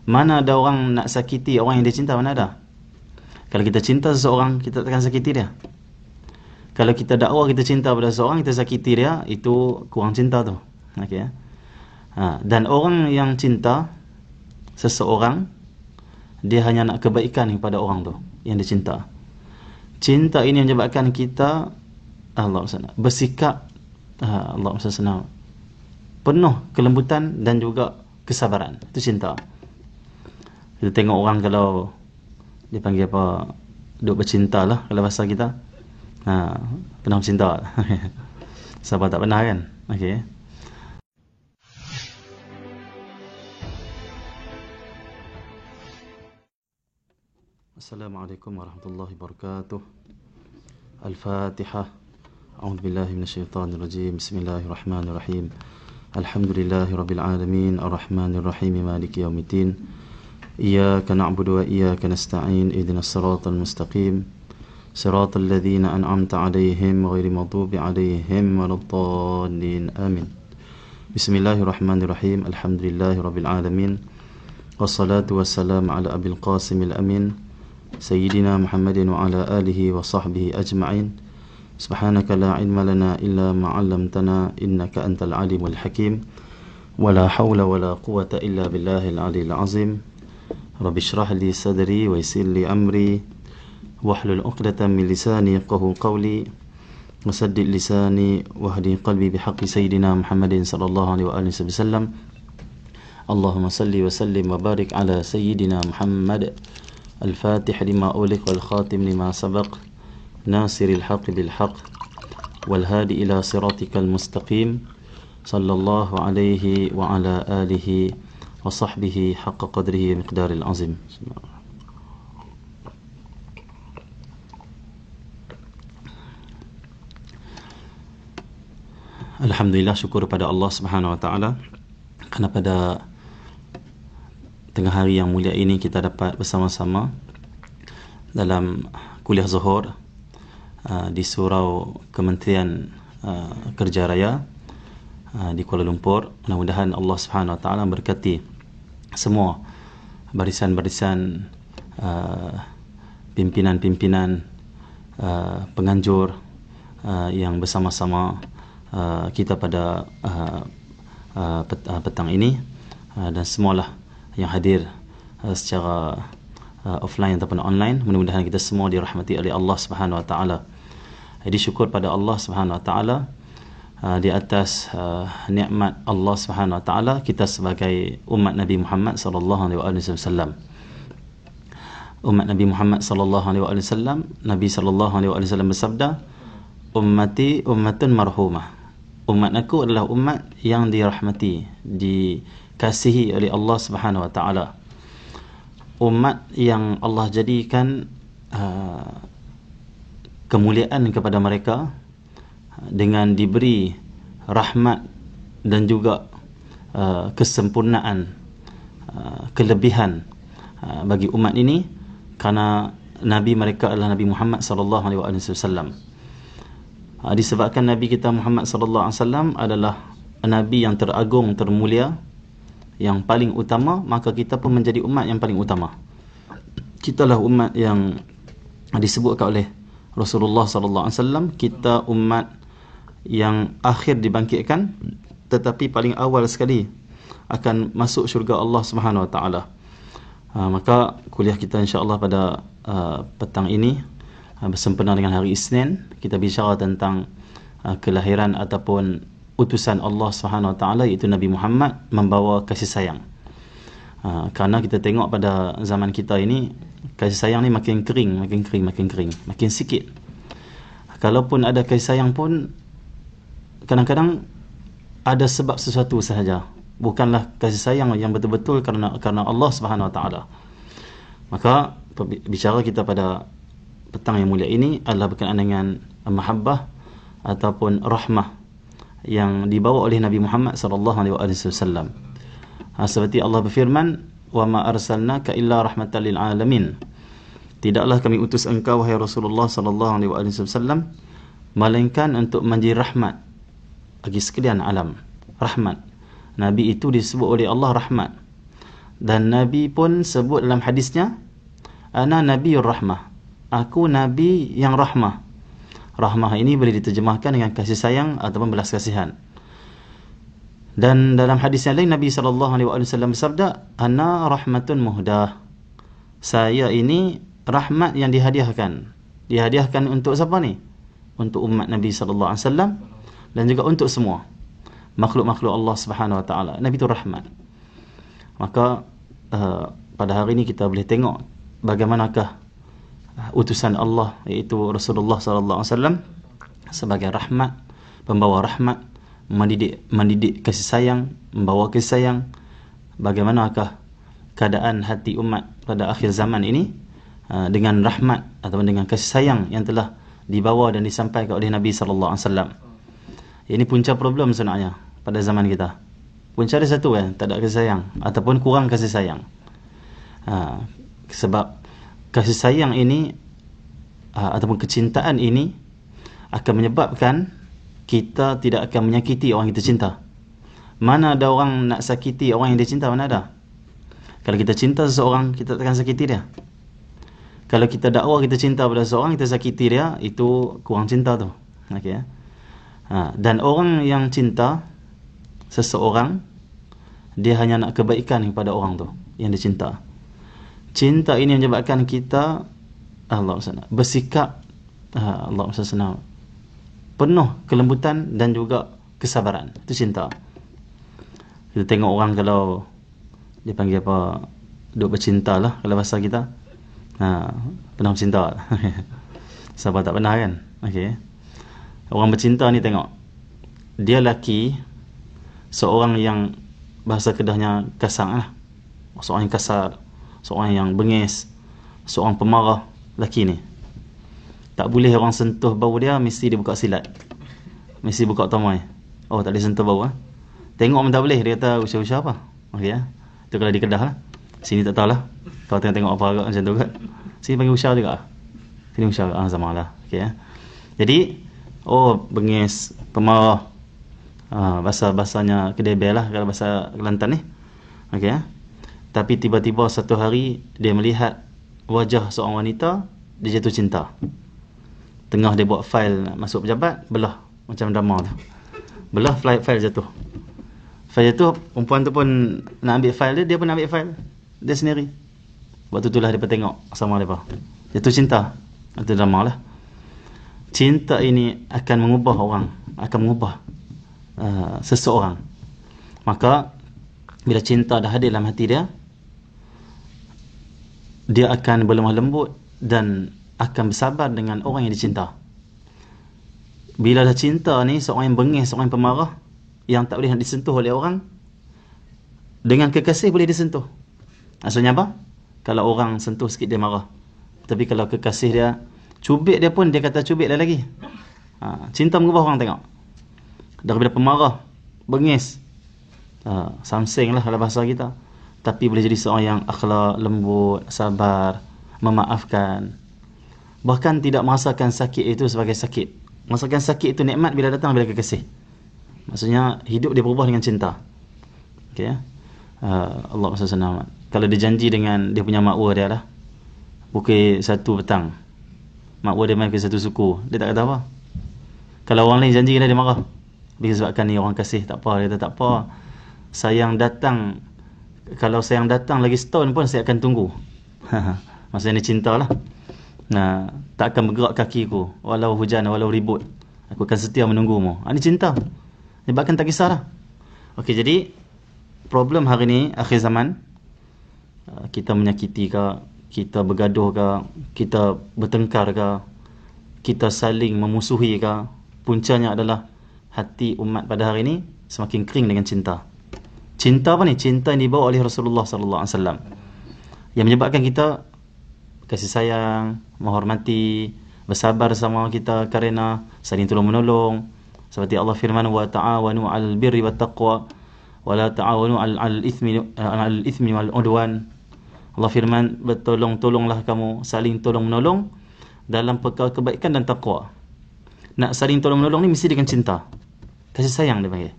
Mana ada orang nak sakiti orang yang dia cinta? Mana ada? Kalau kita cinta seseorang, kita takkan sakiti dia. Kalau kita dakwa kita cinta pada seseorang, kita sakiti dia, itu kurang cinta tu. Okey. Dan orang yang cinta seseorang, dia hanya nak kebaikan kepada orang tu yang dia cinta. Cinta ini menyebabkan kita bersikap penuh kelembutan dan juga kesabaran. Itu cinta. Kita tengok orang kalau dia panggil apa, duk bercinta lah kalau bahasa kita. Pernah bercinta. Siapa tak pernah kan? Okey. Assalamualaikum warahmatullahi wabarakatuh. Al-Fatihah. A'udzu billahi minasyaitonir rajim. Bismillahirrahmanirrahim. Alhamdulillahirabbil alamin, arrahmanir rahim, maliki yaumiddin. Iyyaka na'budu wa iyyaka nasta'in. Ihdinas siratal mustaqim. Siratal ladzina an'amta 'alaihim ghairil maghdubi 'alaihim waladdallin. Amin. Bismillahirrahmanirrahim. Alhamdulillahirabbil alamin. Wassalatu wassalamu ala abil qasimil amin Sayyidina Muhammadin wa ala alihi wa sahbihi ajma'in. Subhanaka la ilma lana illa ma 'allamtana innaka antal alimul hakim. Wa la hawla wa la quwwata illa billahil aliyil azim. Rabbi shrah li sadri wa yassir li amri wahlul 'uqdatam min lisani yafqahu qawli wa saddid lisani wahdi qalbi bihaqqi sayyidina Muhammadin sallallahu alaihi wa alihi wasallam. Allahumma salli wa sallim wa barik ala sayyidina Muhammad al-Fatih lima ulik wal khatim lima sabaq nasiril haqq bil haqq wal hadi ila siratikal mustaqim sallallahu alaihi wa ala alihi wa sahbihi haqqa qadrihi miqdaril azim. Alhamdulillah, syukur pada Allah Subhanahu wa taala kerana pada tengah hari yang mulia ini kita dapat bersama-sama dalam kuliah Zuhur di Surau Kementerian Kerja Raya di Kuala Lumpur. Mudah-mudahan Allah Subhanahu wa taala berkati semua barisan-barisan pimpinan-pimpinan penganjur yang bersama-sama kita pada petang ini, dan semualah yang hadir secara offline ataupun online. Mudah-mudahan kita semua dirahmati oleh Allah Subhanahu wa taala. Jadi syukur pada Allah Subhanahu wa taala di atas nikmat Allah Subhanahu wa taala kita sebagai umat Nabi Muhammad sallallahu alaihi wasallam. Umat Nabi Muhammad sallallahu alaihi wasallam, Nabi sallallahu alaihi wasallam bersabda, ummati ummatun marhumah. Umat aku adalah umat yang dirahmati, dikasihi oleh Allah Subhanahu wa taala. Umat yang Allah jadikan kemuliaan kepada mereka dengan diberi rahmat dan juga kesempurnaan, kelebihan bagi umat ini, kerana Nabi mereka adalah Nabi Muhammad sallallahu alaihi wasallam. Disebabkan Nabi kita Muhammad sallallahu alaihi wasallam adalah Nabi yang teragung, termulia, yang paling utama, maka kita pun menjadi umat yang paling utama. Kitalah umat yang disebutkan oleh Rasulullah sallallahu alaihi wasallam, kita umat yang akhir dibangkitkan, tetapi paling awal sekali akan masuk syurga Allah Subhanahu wa taala. Maka kuliah kita insya-Allah pada petang ini bersempena dengan hari Isnin, kita bicara tentang kelahiran ataupun utusan Allah Subhanahu wa taala, iaitu Nabi Muhammad membawa kasih sayang. Kerana kita tengok pada zaman kita ini, kasih sayang ni makin kering, makin sikit. Kalaupun ada kasih sayang pun kadang-kadang ada sebab sesuatu sahaja, bukanlah kasih sayang yang betul-betul kerana Allah Subhanahu wa taala. Maka bicara kita pada petang yang mulia ini adalah berkenaan dengan mahabbah ataupun rahmah yang dibawa oleh Nabi Muhammad sallallahu alaihi wasallam. Seperti Allah berfirman, wa ma arsalnaka illa rahmatan lil alamin. Tidaklah kami utus engkau wahai Rasulullah sallallahu alaihi wasallam melainkan untuk menjadi rahmat bagi sekalian alam. Rahmat. Nabi itu disebut oleh Allah rahmat. Dan Nabi pun sebut dalam hadisnya, ana nabiyur rahmah, aku nabi yang rahmah. Rahmah ini boleh diterjemahkan dengan kasih sayang ataupun belas kasihan. Dan dalam hadis yang lain Nabi SAW bersabda, ana rahmatun muhdah, saya ini rahmat yang dihadiahkan. Dihadiahkan untuk siapa ni? Untuk umat Nabi SAW dan juga untuk semua makhluk-makhluk Allah Subhanahu Wa Taala. Nabi itu rahmat. Maka pada hari ini kita boleh tengok bagaimanakah utusan Allah, iaitu Rasulullah SAW, sebagai rahmat, pembawa rahmat, mendidik kasih sayang, membawa kasih sayang. Bagaimanakah keadaan hati umat pada akhir zaman ini dengan rahmat atau dengan kasih sayang yang telah dibawa dan disampaikan oleh Nabi SAW. Ini punca problem sebenarnya pada zaman kita. Punca ada satu tak ada kasih sayang ataupun kurang kasih sayang. Sebab kasih sayang ini ataupun kecintaan ini akan menyebabkan kita tidak akan menyakiti orang kita cinta. Mana ada orang nak sakiti orang yang dia cinta? Mana ada? Kalau kita cinta seseorang, kita takkan sakiti dia. Kalau kita dakwa kita cinta pada seseorang, kita sakiti dia, itu kurang cinta tu. Okay, dan orang yang cinta seseorang, dia hanya nak kebaikan kepada orang tu yang dia cinta. Cinta ini menyebabkan kita bersikap penuh kelembutan dan juga kesabaran. Itu cinta. Kita tengok orang kalau dia panggil apa, duk bercinta lah kalau bahasa kita. Pernah bercinta. Siapa tak pernah kan? Okay. Orang bercinta ni tengok, dia laki, seorang yang bahasa Kedahnya kasar lah. Seorang yang kasar, seorang yang bengis, seorang pemarah. Laki ni tak boleh orang sentuh bau dia, mesti dia buka silat, mesti buka tamai. Oh, tak boleh sentuh bau. Tengok pun tak boleh. Dia kata usah-usah apa. Okey ya. Itu kalau di Kedah lah. Sini tak tahulah. Kalau tengok apa agak macam tu kan. Sini panggil usah juga. Sini usah sama lah. Okey ya. Jadi bengis, pemarah. Bahasanya kedebel lah kalau bahasa Kelantan ni. Okey ya. Tapi tiba-tiba satu hari dia melihat wajah seorang wanita, dia jatuh cinta. Tengah dia buat fail nak masuk pejabat, belah macam drama tu. Belah fail jatuh. Fail jatuh, perempuan tu pun nak ambil fail dia pun ambil fail dia sendiri. Waktu itulah dia tengok sama depa. Jatuh cinta. Itu drama lah. Cinta ini akan mengubah orang, akan mengubah seseorang. Maka bila cinta dah hadir dalam hati dia, dia akan berlemah lembut dan akan bersabar dengan orang yang dicinta. Bila dah cinta ni, seorang yang bengis, seorang yang pemarah, yang tak boleh nak disentuh oleh orang, dengan kekasih boleh disentuh. Maksudnya apa? Kalau orang sentuh sikit dia marah. Tapi kalau kekasih dia cubit dia pun, dia kata cubit dia lagi. Cinta mengubah orang tengok. Daripada pemarah, bengis, samsing lah dalam bahasa kita, tapi boleh jadi seorang yang akhlak lembut, sabar, memaafkan. Bahkan tidak merasakan sakit itu sebagai sakit. Merasakan sakit itu nikmat bila datang bila kekasih. Maksudnya hidup dia berubah dengan cinta. Okey ya. Allah SWT. Kalau dia janji dengan dia punya makwa dia lah, pukul 1 petang, makwa dia main ke satu suku, dia tak kata apa. Kalau orang lain janji dia marah. Disebabkan ni orang kasih, tak apa. Dia kata tak apa, sayang datang. Kalau sayang datang lagi setahun pun saya akan tunggu. Maksudnya ni cinta lah. Tak akan bergerak kakiku walau hujan, walau ribut, aku akan setia menunggumu. Ini cinta. Bahkan tak kisahlah. Okey, jadi problem hari ni akhir zaman, kita menyakiti ke, kita bergaduh ke, kita bertengkar ke, kita saling memusuhi ke, puncanya adalah hati umat pada hari ini semakin kering dengan cinta. Cinta apa ni? Cinta yang dibawa oleh Rasulullah SAW, yang menyebabkan kita kasih sayang, menghormati, bersabar sama kita kerana saling tolong menolong. Seperti Allah firman, wa ta'awanu 'alal birri wat taqwa wa la ta'awanu 'alal itsmi wal 'udwan. Allah firman, bertolong-tolonglah kamu, saling tolong menolong dalam perkara kebaikan dan takwa. Nak saling tolong menolong ni mesti dengan cinta. Kasih sayang dia panggil.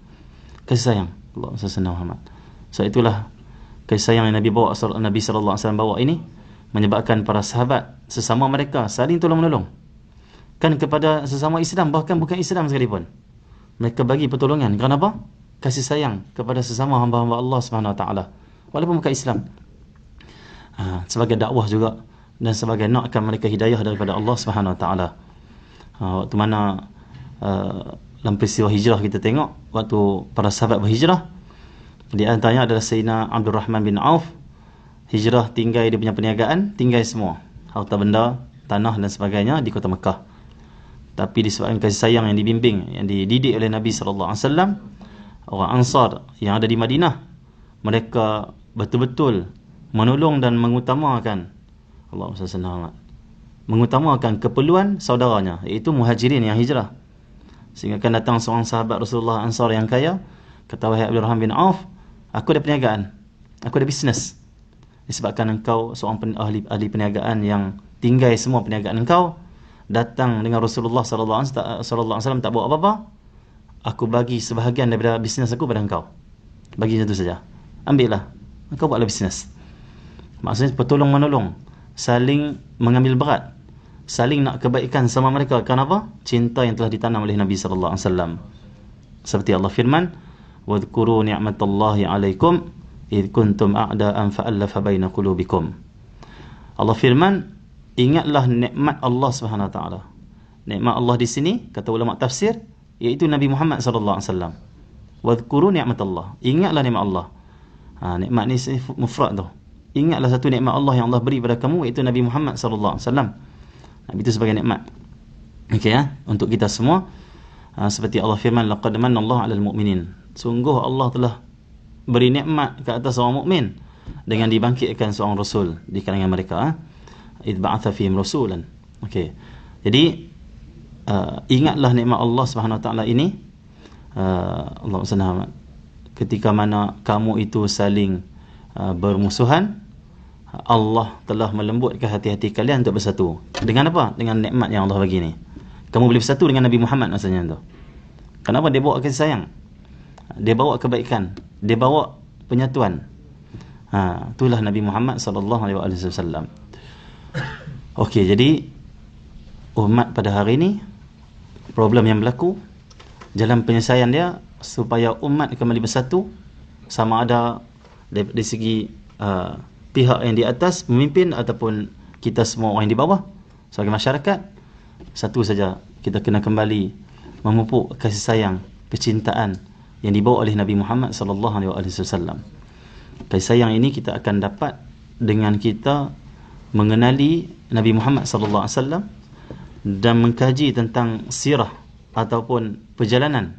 Kasih sayang. Allah SWT Muhammad. So itulah Kasih sayang yang Nabi sallallahu alaihi wasallam bawa ini menyebabkan para sahabat sesama mereka saling tolong-menolong. Kan kepada sesama Islam, bahkan bukan Islam sekalipun, mereka bagi pertolongan. Kerana apa? Kasih sayang kepada sesama hamba-hamba Allah Subhanahu Wa Taala, walaupun bukan Islam. Sebagai dakwah juga, dan sebagai nakkan mereka hidayah daripada Allah Subhanahu Wa Taala. Waktu mana dalam peristiwa hijrah kita tengok, waktu para sahabat berhijrah, di antaranya adalah Sayyidina Abdul Rahman bin Auf. Hijrah tinggal dia punya perniagaan, tinggal semua harta benda, tanah dan sebagainya di kota Mekah. Tapi disebabkan kasih sayang yang dibimbing, yang dididik oleh Nabi sallallahu alaihi wasallam, orang Ansar yang ada di Madinah, mereka betul-betul menolong dan mengutamakan mengutamakan keperluan saudaranya, iaitu Muhajirin yang hijrah. Sehingga akan datang seorang sahabat Rasulullah Ansar yang kaya, kata, wahai Abdul Rahman bin Auf, aku ada perniagaan, aku ada bisnes. Disebabkan engkau seorang ahli perniagaan yang tinggal semua perniagaan engkau, datang dengan Rasulullah sallallahu alaihi wasallam tak bawa apa-apa, aku bagi sebahagian daripada bisnes aku pada engkau. Bagi satu saja, ambillah, engkau buatlah bisnes. Maksudnya bertolong menolong, saling mengambil berat, saling nak kebaikan sama mereka. Kenapa? Cinta yang telah ditanam oleh Nabi sallallahu alaihi wasallam. Seperti Allah firman, wadhkuru ni'matallahi 'alaikum id kuntum a'da'an fa'alafa baina qulubikum. Allah firman, ingatlah nikmat Allah Subhanahu Wa Taala. Nikmat Allah di sini, kata ulama tafsir, iaitu Nabi Muhammad sallallahu alaihi wasallam. Wadhkuru ni'matallah, ingatlah nikmat Allah. Nikmat ni mufrad tu. Ingatlah satu nikmat Allah yang Allah beri pada kamu, iaitu Nabi Muhammad sallallahu alaihi wasallam. Itu sebagai nikmat. Okey untuk kita semua. Seperti Allah firman, laqad manallahu 'alal mu'minin. Sungguh Allah telah beri nikmat ke atas orang mukmin dengan dibangkitkan seorang rasul di kalangan mereka. Id ba'atha fihim rasulan. Okey. Jadi ingatlah nikmat Allah Subhanahu Wa Taala ini. Allah Subhanahu, ketika mana kamu itu saling bermusuhan, Allah telah melembutkan hati-hati kalian untuk bersatu. Dengan apa? Dengan nikmat yang Allah bagi ni. Kamu boleh bersatu dengan Nabi Muhammad maksudnya tu. Kenapa? Dia bawa kasih sayang, dia bawa kebaikan, dia bawa penyatuan. Itulah Nabi Muhammad sallallahu alaihi wasallam. Okey, jadi umat pada hari ini, problem yang berlaku, jalan penyelesaian dia supaya umat kembali bersatu, sama ada dari segi pihak yang di atas, pemimpin, ataupun kita semua orang yang di bawah sebagai masyarakat, satu saja, kita kena kembali memupuk kasih sayang, kecintaan yang dibawa oleh Nabi Muhammad sallallahu alaihi wasallam. Kasih sayang ini kita akan dapat dengan kita mengenali Nabi Muhammad sallallahu alaihi wasallam dan mengkaji tentang sirah ataupun perjalanan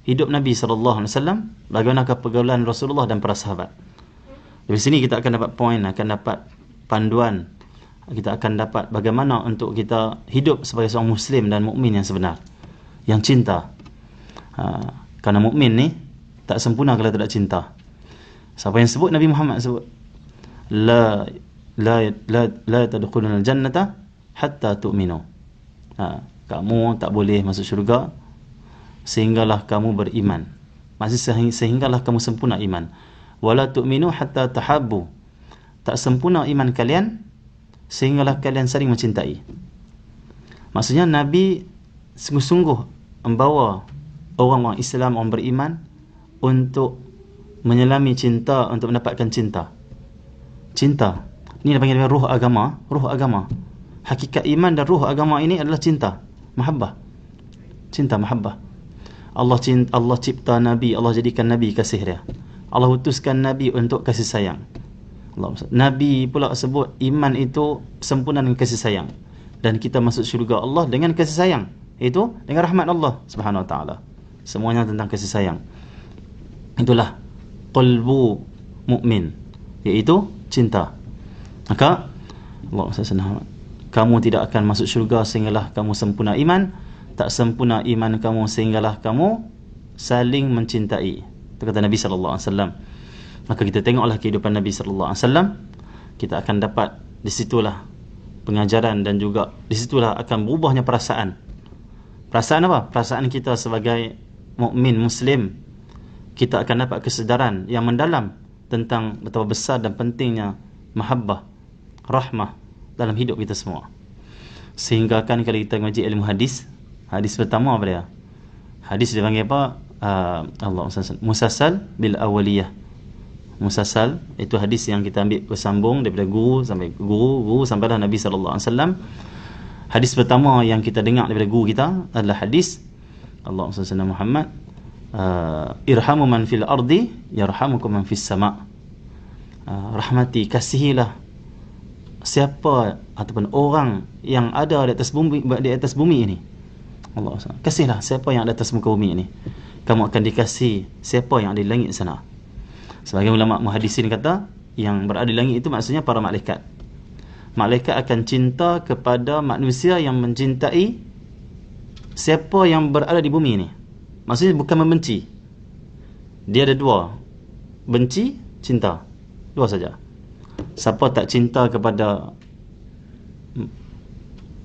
hidup Nabi sallallahu alaihi wasallam, bagaimanakah pergaulan Rasulullah dan para sahabat. Dari sini kita akan dapat poin, akan dapat panduan, kita akan dapat bagaimana untuk kita hidup sebagai seorang muslim dan mukmin yang sebenar, yang cinta. Kerana mukmin ni tak sempurna kalau tak ada cinta. Siapa yang sebut? Nabi Muhammad sebut, la tadkhulunal jannata hatta tu'minu. Kamu tak boleh masuk syurga sehinggalah kamu beriman. Maksudnya sehinggalah kamu sempurna iman. Wala tu'minu hatta tahabbu. Tak sempurna iman kalian sehinggalah kalian saling mencintai. Maksudnya Nabi sungguh-sungguh membawa orang-orang Islam, orang beriman, untuk menyelami cinta, untuk mendapatkan cinta. Cinta ini dipanggil dengan ruh agama. Ruh agama, hakikat iman dan ruh agama ini adalah cinta, mahabbah. Cinta, mahabbah. Allah cipta Nabi, Allah jadikan Nabi kasih dia. Allah utuskan Nabi untuk kasih sayang. Nabi pula sebut iman itu sempurna dengan kasih sayang, dan kita masuk syurga Allah dengan kasih sayang, itu dengan rahmat Allah Subhanahu Wa Taala. Semuanya tentang kasih sayang. Itulah qalbu mukmin, iaitu cinta. Maka Allah SWT, kamu tidak akan masuk syurga sehinggalah kamu sempurna iman. Tak sempurna iman kamu sehinggalah kamu saling mencintai. Itu kata Nabi SAW. Maka kita tengoklah kehidupan Nabi SAW, kita akan dapat di situlah pengajaran, dan juga di situlah akan berubahnya perasaan. Perasaan apa? Perasaan kita sebagai mukmin muslim. Kita akan dapat kesedaran yang mendalam tentang betapa besar dan pentingnya mahabbah, rahmah dalam hidup kita semua. Sehingga kan kalau kita ngaji ilmu hadis, hadis pertama apa dia? Hadis dia panggil apa? Musalsal bil awaliyah. Musalsal itu hadis yang kita ambil bersambung daripada guru sampai guru sampailah Nabi sallallahu alaihi wasallam. Hadis pertama yang kita dengar daripada guru kita adalah hadis Allahumma salli ala Muhammad, irhamu man fil ardi yarhamukum man fis sama'. Rahmati, kasihilah siapa ataupun orang yang ada di atas bumi ini. Allah SWT, kasihlah siapa yang ada atas muka bumi ini, kamu akan dikasih siapa yang ada di langit sana. Sebagai ulama muhaddisin kata, yang berada di langit itu maksudnya para malaikat. Malaikat akan cinta kepada manusia yang mencintai siapa yang berada di bumi ini. Maksudnya bukan membenci. Dia ada dua, benci, cinta, dua saja. Siapa tak cinta kepada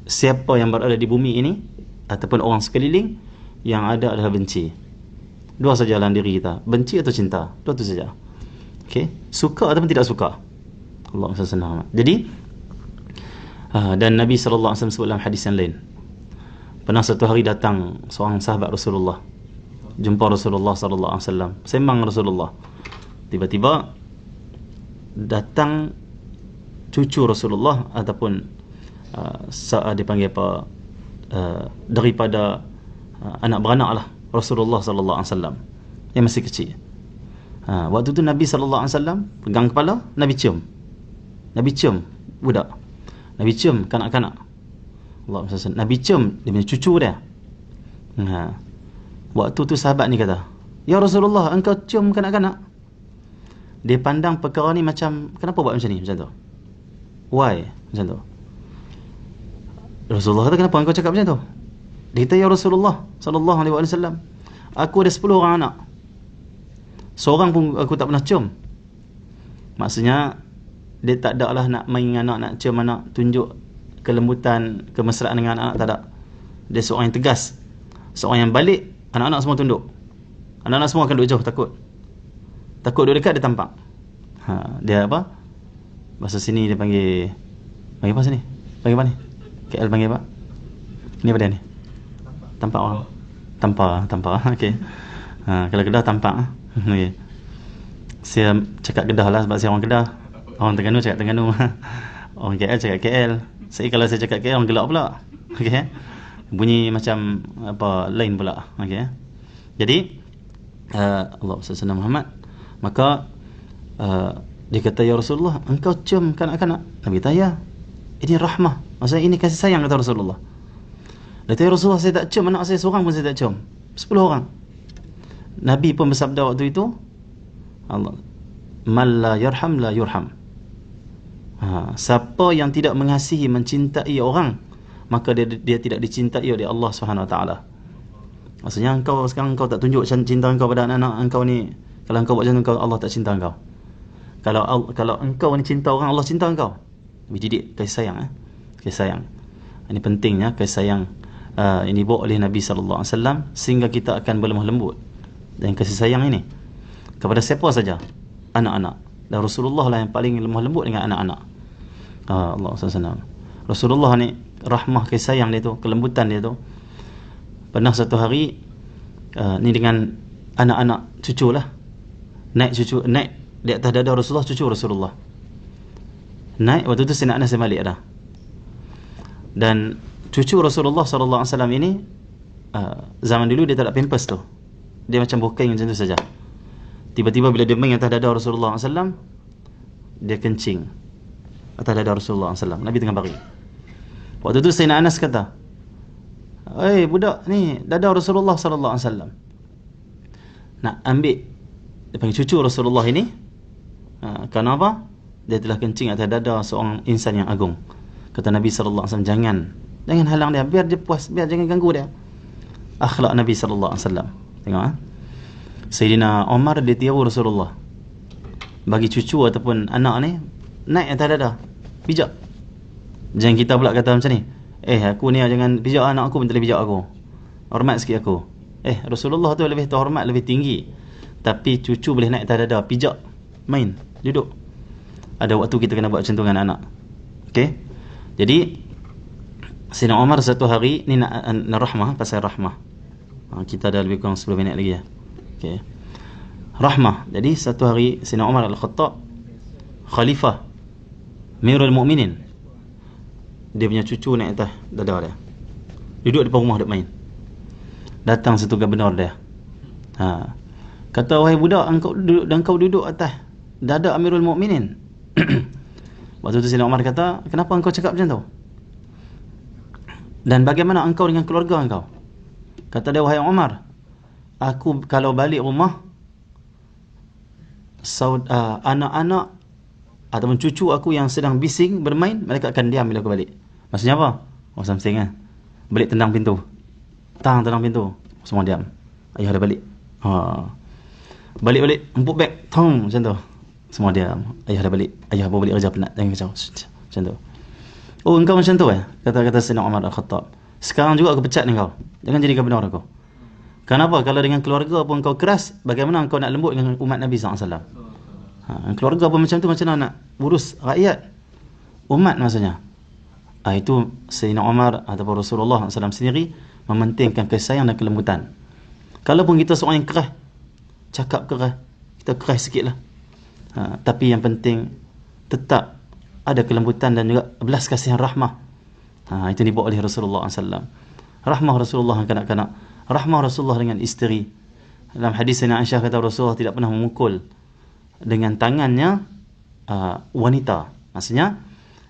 siapa yang berada di bumi ini ataupun orang sekeliling, yang ada adalah benci. Dua saja dalam diri kita, benci atau cinta, dua tu saja. Okey, suka ataupun tidak suka. Allah SWT. Jadi dan Nabi SAW sebut dalam hadis yang lain, pernah satu hari datang seorang sahabat Rasulullah, jumpa Rasulullah SAW, sembang Rasulullah. Tiba-tiba datang cucu Rasulullah ataupun dipanggil apa, daripada anak beranak lah Rasulullah SAW yang masih kecil. Waktu tu Nabi SAW pegang kepala, Nabi cium budak, Nabi cium kanak-kanak. Allah SWT, Nabi cium dia punya cucu dia. Waktu tu sahabat ni kata, ya Rasulullah, engkau cium kanak-kanak. Dia pandang perkara ni macam, kenapa buat macam ni, macam tu, why, macam tu. Rasulullah kata, kenapa engkau cakap macam tu? Dia kata, ya Rasulullah sallallahu alaihi wasallam, aku ada 10 orang anak, seorang pun aku tak pernah cium. Maksudnya dia tak ada lah nak main anak, nak cium anak, tunjuk kelembutan, kemesraan dengan anak, tak ada. Dia seorang yang tegas, seorang yang balik, anak-anak semua tunduk, anak-anak semua akan duduk jauh, takut duduk dekat dia tampak. Dia apa, bahasa sini dia panggil apa sini, panggil apa ni, KL panggil apa ni, apa dia ni, tampak orang, tampar. Okey. Kalau Kedah tampak. Okey. Saya cakap Kedah lah sebab saya orang Kedah. Orang Terengganu cakap Terengganu. Orang KL cakap KL. Saya kalau saya cakap KL orang gelak pula. Okey. Bunyi macam apa lain pula. Okey. Jadi Allah SWT Muhammad, maka dia kata, ya Rasulullah, engkau cium kanak-kanak. Nabi kata, ya, ini rahmah, maksudnya ini kasih sayang, kata Rasulullah. Dia kata, ya Rasulullah, saya tak cium anak saya seorang pun, saya tak cium 10 orang. Nabi pun bersabda waktu itu, Allah, man la yarham la yurham. Siapa yang tidak mengasihi, mencintai orang, maka dia tidak dicintai oleh Allah SWT. Maksudnya engkau sekarang engkau tak tunjuk cinta engkau pada anak-anak engkau ni. Kalau engkau buat macam tu, Allah tak cinta engkau. Kalau engkau ni cinta orang, Allah cinta engkau. Didik kasih sayang, kasih sayang. Ini pentingnya kasih sayang. Ini dibawa oleh Nabi SAW, sehingga kita akan berlemah lembut. Dan kasih sayang ini kepada siapa saja, anak-anak. Dan Rasulullah lah yang paling lemah lembut dengan anak-anak. Allah SWT. Rasulullah ni rahmah, kasih sayang dia tu, kelembutan dia tu. Pernah satu hari ni dengan anak-anak cucu lah, naik di atas dada Rasulullah, cucu Rasulullah naik. Waktu tu Sayyidina Anas balik dah. Dan cucu Rasulullah SAW ini zaman dulu dia tak ada pampers tu, dia macam bokeh macam tu saja. Tiba-tiba bila dia main atas dada Rasulullah SAW, dia kencing atas dada Rasulullah SAW. Nabi tengah baring. Waktu tu Sayyidina Anas kata, budak ni dada Rasulullah SAW, nak ambil, dia panggil cucu Rasulullah ini. Kenapa? Dia telah kencing atas dada seorang insan yang agung. Kata Nabi SAW, jangan halang dia, biar dia puas, biar jangan ganggu dia. Akhlak Nabi SAW. Tengok Sayyidina Umar dia tiru Rasulullah, bagi cucu ataupun anak ni naik atas dada, pijak. Jangan kita pula kata macam ni, aku ni jangan pijak anak aku, pun tak boleh pijak aku, hormat sikit aku. Rasulullah tu lebih terhormat, lebih tinggi, tapi cucu boleh naik atas dada, pijak. main, duduk. Ada waktu kita kena buat macam tu dengan anak. Okey. Jadi Sayyidina Umar satu hari ni nak rahmah, pasal rahmah. Kita ada lebih kurang 10 minit lagi ya. Okey. Rahmah. Jadi satu hari Sayyidina Umar Al-Khattab, khalifah, Amirul Mukminin, dia punya cucu naik atas dada dia, duduk depan rumah duk main. Datang satu gubernur dia, kata, wahai budak, engkau duduk atas dada Amirul Mukminin. Waktu tu Sayyidina Umar kata, kenapa engkau cakap macam tu? Dan bagaimana engkau dengan keluarga engkau? Kata dia, wahai Umar, aku kalau balik rumah, anak-anak ataupun cucu aku yang sedang bising bermain, mereka akan diam bila aku balik. Maksudnya apa? Oh, something kan? Balik tendang pintu. Tendang pintu. Semua diam. Ayah dah balik. Balik, empuk beg. Macam tu. Semua diam. Ayah dah balik. Ayah baru balik kerja, penat. Jangan kacau. Macam tu. Oh, engkau macam tu kata Sayyidina Umar Al-Khattab. Sekarang juga aku pecat engkau. Jangan jadi gubernur aku. Kenapa? Kalau dengan keluarga pun kau keras, bagaimana engkau nak lembut dengan umat Nabi SAW? Keluarga pun macam tu, macam mana nak urus rakyat, umat maksudnya. Itu Sayyidina Umar ataupun Rasulullah SAW sendiri mementingkan kasih sayang dan kelembutan. Kalaupun kita seorang yang keras, cakap keras, kita keras sikit lah, tapi yang penting tetap ada kelembutan dan juga belas kasihan, rahmah. Itu dibawa oleh Rasulullah SAW. Rahmah Rasulullah kanak-kanak, rahmah Rasulullah dengan isteri. Dalam hadis Sayyidina Aisyah kata, Rasulullah tidak pernah memukul dengan tangannya wanita. Maksudnya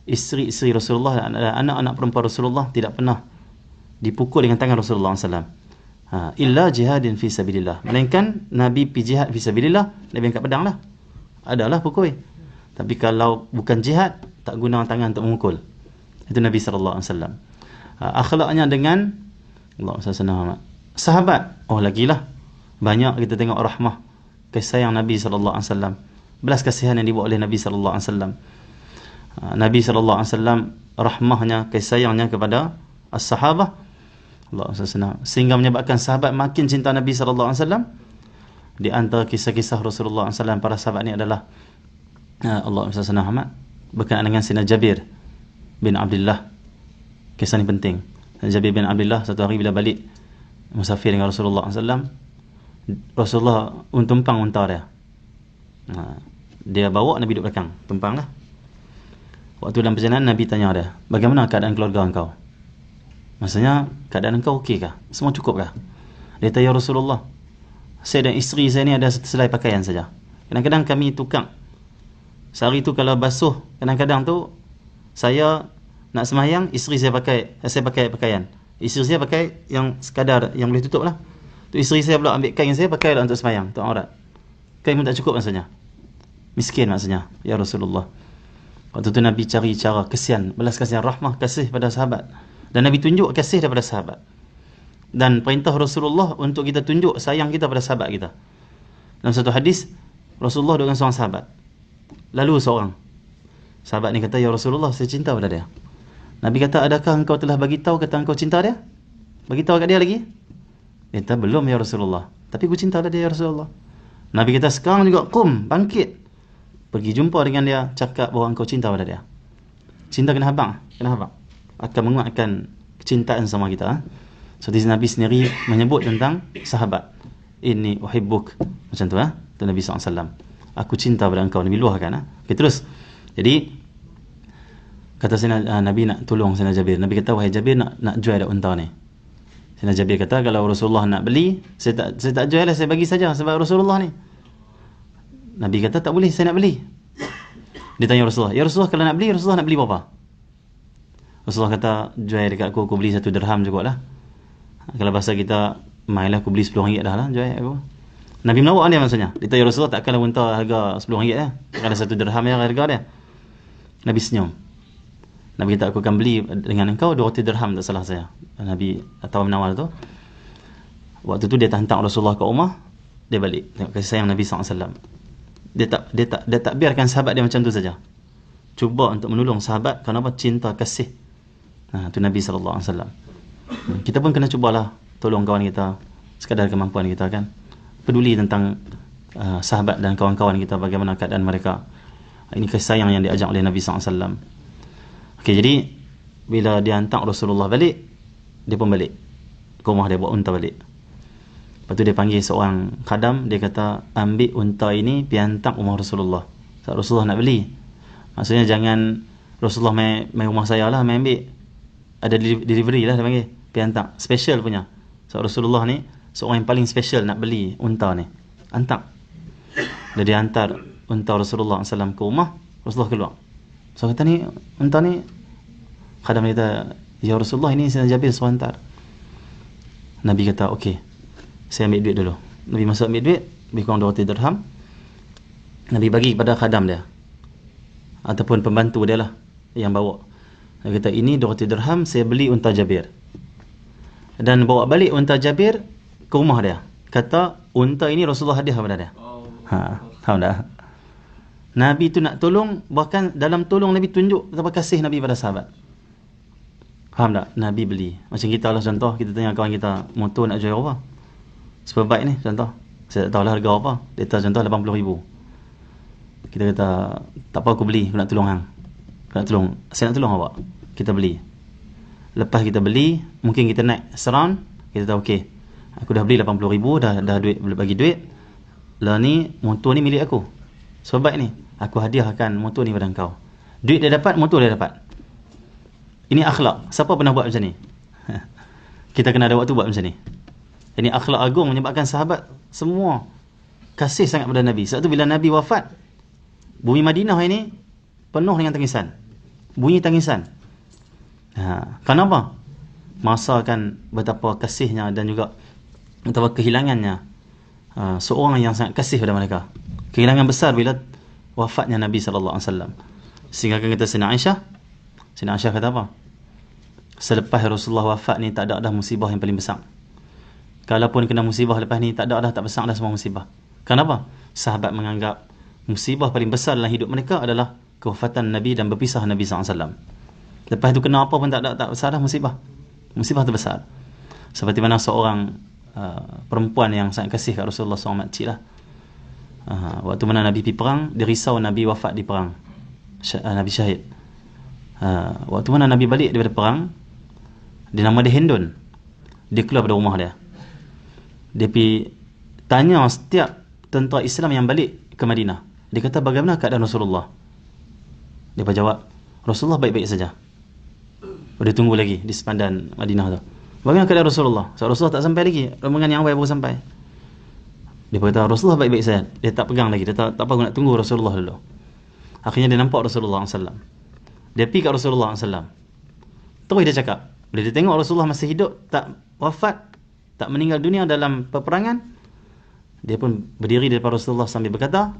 isteri-isteri Rasulullah, anak-anak perempuan Rasulullah tidak pernah dipukul dengan tangan Rasulullah SAW. Illa jihadin fi sabilillah. Melainkan Nabi pergi jihad fi sabilillah, Nabi angkat pedang lah, adalah pukul. Tapi kalau bukan jihad, tak guna tangan untuk memukul. Itu Nabi SAW. Akhlaknya dengan Allah SWT, sahabat, oh lagilah banyak kita tengok rahmah, kasih sayang Nabi SAW, belas kasihan yang dibawa oleh Nabi SAW. Nabi SAW rahmahnya, kasih sayangnya kepada as-sahabah, Allah SWT, sehingga menyebabkan sahabat makin cinta Nabi SAW. Di antara kisah-kisah Rasulullah SAW para sahabat ni adalah Allah SWT berkenaan dengan Sayyidina Jabir bin Abdullah. Kisah ni penting. Jabir bin Abdullah satu hari bila balik musafir dengan Rasulullah SAW, Rasulullah tumpang unta dia. Dia bawa, Nabi duduk belakang, tumpang lah. Waktu dalam perjalanan, Nabi tanya dia, bagaimana keadaan keluarga engkau? Maksudnya, keadaan engkau okey kah? Semua cukup kah? Dia tanya, ya Rasulullah, saya dan isteri saya ni ada selai pakaian saja. Kadang-kadang kami tukang. Sehari tu kalau basuh, kadang-kadang tu saya nak semayang, isteri saya pakai pakaian. Isteri saya pakai yang sekadar yang boleh tutup lah. Tu isteri saya pula ambil kain saya, pakai lah untuk semayang, untuk aurat. Kain pun tak cukup maksudnya. Miskin maksudnya, ya Rasulullah. Waktu tu Nabi cari cara kesian, belas kasihan, rahmah, kasih pada sahabat. Dan Nabi tunjuk kasih daripada sahabat. Dan perintah Rasulullah untuk kita tunjuk sayang kita pada sahabat kita. Dalam satu hadis, Rasulullah dengan seorang sahabat. Lalu seorang sahabat ni kata, ya Rasulullah, saya cinta pada dia. Nabi kata, adakah engkau telah bagi tahu kata engkau cinta dia? Bagi tahu kat dia lagi? Dia kata, belum ya Rasulullah, tapi aku cinta dia ya Rasulullah. Nabi kata, sekarang juga bangkit, pergi jumpa dengan dia, cakap bahawa engkau cinta pada dia. Cinta kena habang, akan menguatkan kecintaan sama kita. So Nabi sendiri menyebut tentang sahabat, inni uhibbuk, macam tu tu Nabi SAW, aku cinta pada engkau. Nabi luahkan. Okay, terus. Jadi kata Nabi nak tolong Sayyidina Jabir. Nabi kata, wahai Jabir, nak jual dak unta ni. Sayyidina Jabir kata, kalau Rasulullah nak beli, saya tak jual lah, saya bagi saja sebab Rasulullah ni. Nabi kata, tak boleh, saya nak beli. Dia tanya Rasulullah, ya Rasulullah, kalau nak beli, Rasulullah nak beli berapa? Rasulullah kata, jual dekat aku beli 1 dirham jugalah. Kalau bahasa kita, mainlah aku beli RM10 dah lah, jual aku. Nabi melawak dia maksudnya. Dia tanya Rasulullah, takkanlah unta harga RM10 ya? Takkanlah 1 dirham ya harga dia? Nabi senyum. Nabi kata, aku akan beli dengan engkau 2 dirham, tak salah saya. Nabi atau menawar tu. Waktu tu dia hantar Rasulullah ke rumah, dia balik. Tengok kasih sayang Nabi SAW. Dia tak biarkan sahabat dia macam tu saja. Cuba untuk menolong sahabat, kenapa? Cinta, kasih. Tu Nabi SAW. Kita pun kena cubalah tolong kawan kita sekadar kemampuan kita kan. Peduli tentang sahabat dan kawan-kawan kita, bagaimana keadaan mereka. Ini kasih sayang yang diajak oleh Nabi SAW. Okey, jadi bila dia hantar Rasulullah balik, dia pun balik ke rumah dia, bawa unta balik. Lepas tu dia panggil seorang khadam, dia kata, ambil unta ini pergi hantar rumah Rasulullah. Sebab Rasulullah nak beli. Maksudnya jangan Rasulullah main rumah saya lah, main ambil. Ada delivery lah dia panggil, pergi hantar. Special punya. Sebab Rasulullah ni seorang yang paling special nak beli unta ni. Hantar. Dia hantar unta Rasulullah SAW ke rumah. Rasulullah keluar. So kata ni, unta ni, khadam dia kata, ya Rasulullah, ini Sayyidina Jabir suruh hantar. Nabi kata, okey, saya ambil duit dulu. Nabi masuk ambil duit, lebih kurang 200 dirham. Nabi bagi kepada khadam dia, ataupun pembantu dia lah yang bawa. Dia kata, ini 200 dirham, saya beli unta Jabir. Dan bawa balik unta Jabir ke rumah dia. Kata, unta ini Rasulullah hadiah kepada dia. Faham tak? Nabi tu nak tolong, bahkan dalam tolong Nabi tunjuk betapa kasih Nabi pada sahabat. Faham tak? Nabi beli. Macam kita lah contoh, kita tanya kawan kita, motor nak jual apa? Superbike ni contoh, saya tak tahu lah harga apa. Dia tahu contoh 80,000. Kita kata, tak apa, aku beli, aku nak tolong hang. Aku nak tolong, saya nak tolong awak. Kita beli. Lepas kita beli, mungkin kita naik seround, kita tahu okey, aku dah beli 80,000, dah duit, boleh bagi duit. Lah ni, motor ni milik aku. Superbike ni, aku hadiahkan motor ni pada kau. Duit dia dapat, motor dia dapat. Ini akhlak. Siapa pernah buat macam ni? Kita kena ada waktu buat macam ni. Ini akhlak agung menyebabkan sahabat semua kasih sangat pada Nabi. Sebab tu bila Nabi wafat, bumi Madinah ini penuh dengan tangisan. Bunyi tangisan. Kenapa? Merasakan betapa kasihnya dan juga betapa kehilangannya seorang yang sangat kasih pada mereka. Kehilangan besar bila wafatnya Nabi SAW. Sehingga kita Sayyidina Aisyah kata apa? Selepas Rasulullah wafat ni, tak ada dah musibah yang paling besar. Kalaupun kena musibah lepas ni, tak ada dah, tak besar dah semua musibah. Kenapa? Sahabat menganggap musibah paling besar dalam hidup mereka adalah kewafatan Nabi dan berpisah Nabi SAW. Lepas tu kena apa pun tak besar dah musibah. Musibah terbesar. Seperti mana seorang perempuan yang sangat kasih kat Rasulullah SAW, makcik lah. Waktu mana Nabi pergi perang, dia risau Nabi wafat di perang. Nabi syahid. Waktu mana Nabi balik daripada perang, dia nama dia Hindun. Dia keluar dari rumah dia. Dia pergi tanya setiap tentera Islam yang balik ke Madinah. Dia kata, bagaimana keadaan Rasulullah? Dia jawab, Rasulullah baik-baik saja. Dia tunggu lagi di sepandan Madinah tu. Bagaimana keadaan Rasulullah? So, Rasulullah tak sampai lagi. Rombongan yang awal baru sampai. Dia kata, Rasulullah baik-baik saja. Dia tak pegang lagi. Dia tak apa, aku nak tunggu Rasulullah dulu. Akhirnya dia nampak Rasulullah SAW. Dia pergi kat Rasulullah SAW. Terus dia cakap, bila dia tengok Rasulullah masih hidup, tak wafat, tak meninggal dunia dalam peperangan, dia pun berdiri di depan Rasulullah sambil berkata,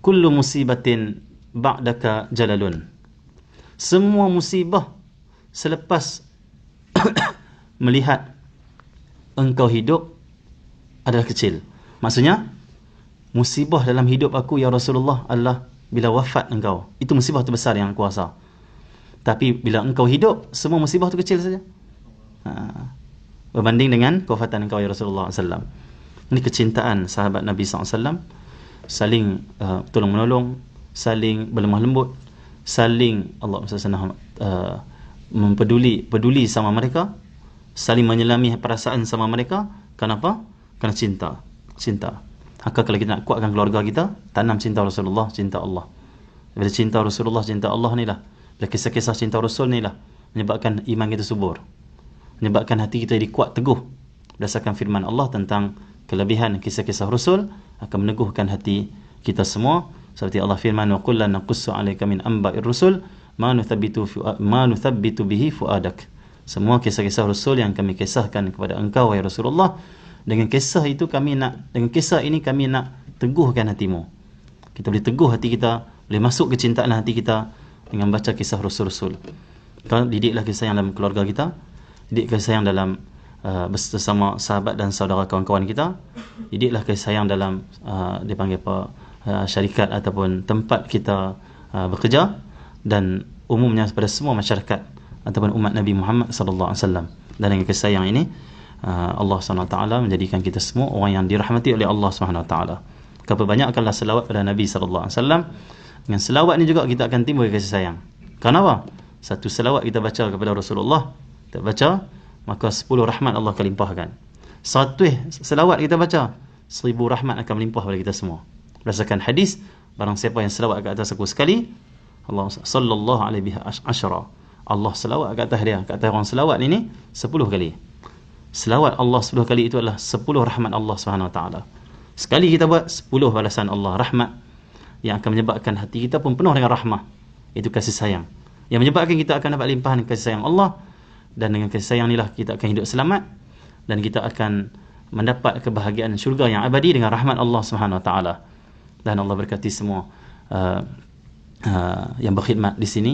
kullu musibatin ba'daka jalalun. Semua musibah selepas melihat engkau hidup adalah kecil. Maksudnya, musibah dalam hidup aku ya Rasulullah adalah bila wafat engkau. Itu musibah terbesar yang aku rasa. Tapi bila engkau hidup, semua musibah tu kecil saja. Berbanding dengan kewafatan engkau ya Rasulullah SAW. Ini kecintaan sahabat Nabi SAW. Saling tolong menolong, saling berlemah lembut, saling Allah SWT peduli sama mereka, saling menyelami perasaan sama mereka. Kenapa? Kerana cinta. Maka kalau kita nak kuatkan keluarga kita, tanam cinta Rasulullah, cinta Allah. Bila cinta Rasulullah, cinta Allah ni lah, bila kisah-kisah cinta Rasul ni lah menyebabkan iman kita subur, menyebabkan hati kita jadi kuat teguh. Berdasarkan firman Allah tentang kelebihan kisah-kisah Rasul, akan meneguhkan hati kita semua. Seperti Allah firman, wa qul lan naqussu 'alaika min anba'ir rusul ma nuthabbitu bihi fuadak. Semua kisah-kisah Rasul yang kami kisahkan kepada engkau wahai Rasulullah, dengan kisah ini kami nak teguhkan hatimu. Kita boleh teguh hati kita, boleh masuk kecintaan hati kita dengan baca kisah Rasul-Rasul. Didiklah kisah yang dalam keluarga kita, didik kisah yang dalam bersama sahabat dan saudara kawan-kawan kita, didiklah kisah yang dalam dipanggil apa, syarikat ataupun tempat kita bekerja, dan umumnya pada semua masyarakat ataupun umat Nabi Muhammad sallallahu alaihi wasallam. Dan dengan kisah yang ini Allah SWT menjadikan kita semua orang yang dirahmati oleh Allah SWT. Keperbanyakkanlah selawat pada Nabi SAW. Dengan selawat ni juga kita akan timbul kasih sayang. Kenapa? Satu selawat kita baca kepada Rasulullah, kita baca, maka 10 rahmat Allah akan limpahkan. Satu selawat kita baca, 1000 rahmat akan melimpah kepada kita semua. Berdasarkan hadis, barang siapa yang selawat ke atas aku sekali, Allah sallallahu alaihi asyara, Allah selawat ke atas dia, ke atas orang selawat ini 10 kali. Selawat Allah 10 kali itu adalah 10 rahmat Allah SWT. Sekali kita buat 10 balasan Allah rahmat, yang akan menyebabkan hati kita pun penuh dengan rahmah. Itu kasih sayang yang menyebabkan kita akan dapat limpahan kasih sayang Allah. Dan dengan kasih sayang inilah kita akan hidup selamat, dan kita akan mendapat kebahagiaan syurga yang abadi dengan rahmat Allah SWT. Dan Allah berkati semua yang berkhidmat di sini.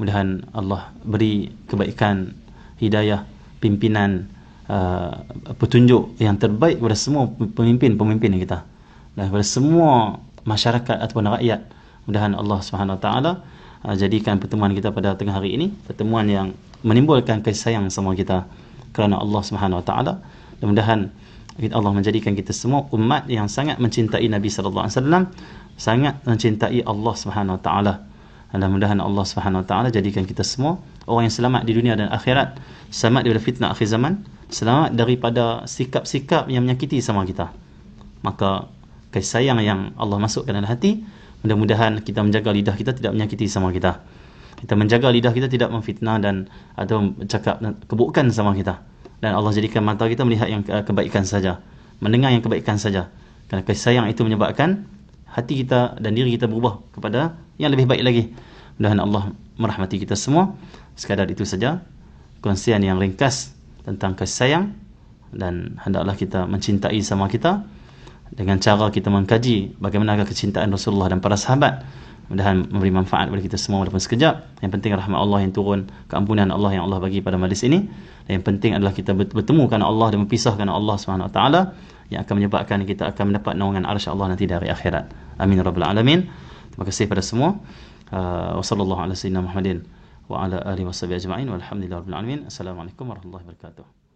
Mudah-mudahan Allah beri kebaikan, hidayah, pimpinan, petunjuk yang terbaik kepada semua pemimpin kita, dan kepada semua masyarakat ataupun rakyat. Mudah-mudahan Allah SWT jadikan pertemuan kita pada tengah hari ini pertemuan yang menimbulkan kasih sayang sama kita kerana Allah SWT. Dan mudah-mudahan Allah menjadikan kita semua umat yang sangat mencintai Nabi SAW, sangat mencintai Allah SWT. Dan mudah-mudahan Allah SWT jadikan kita semua orang yang selamat di dunia dan akhirat, selamat daripada fitnah akhir zaman, selamat daripada sikap-sikap yang menyakiti sama kita. Maka kasih sayang yang Allah masukkan dalam hati, mudah-mudahan kita menjaga lidah kita tidak menyakiti sama kita. Kita menjaga lidah kita tidak memfitnah dan atau cakap keburukan sama kita. Dan Allah jadikan mata kita melihat yang kebaikan saja, mendengar yang kebaikan saja. Kerana kasih sayang itu menyebabkan hati kita dan diri kita berubah kepada yang lebih baik lagi. Mudah-mudahan Allah merahmati kita semua. Sekadar itu saja kongsian yang ringkas tentang kasih sayang, dan hendaklah kita mencintai sama kita dengan cara kita mengkaji bagaimana kecintaan Rasulullah dan para sahabat. Mudah-mudahan memberi manfaat kepada kita semua walaupun sekejap. Yang penting rahmat Allah yang turun, keampunan Allah yang Allah bagi pada majlis ini. Dan yang penting adalah kita bertemu kerana Allah dan berpisah kerana Allah SWT, yang akan menyebabkan kita akan mendapat naungan arsy Allah nanti dari akhirat. Amin rabbal alamin. Terima kasih pada semua. Wa sallallahu ala sayyidina Muhammadin wa ala alihi washabihi ajma'in walhamdulillahi rabbil alamin. Assalamualaikum warahmatullahi wabarakatuh.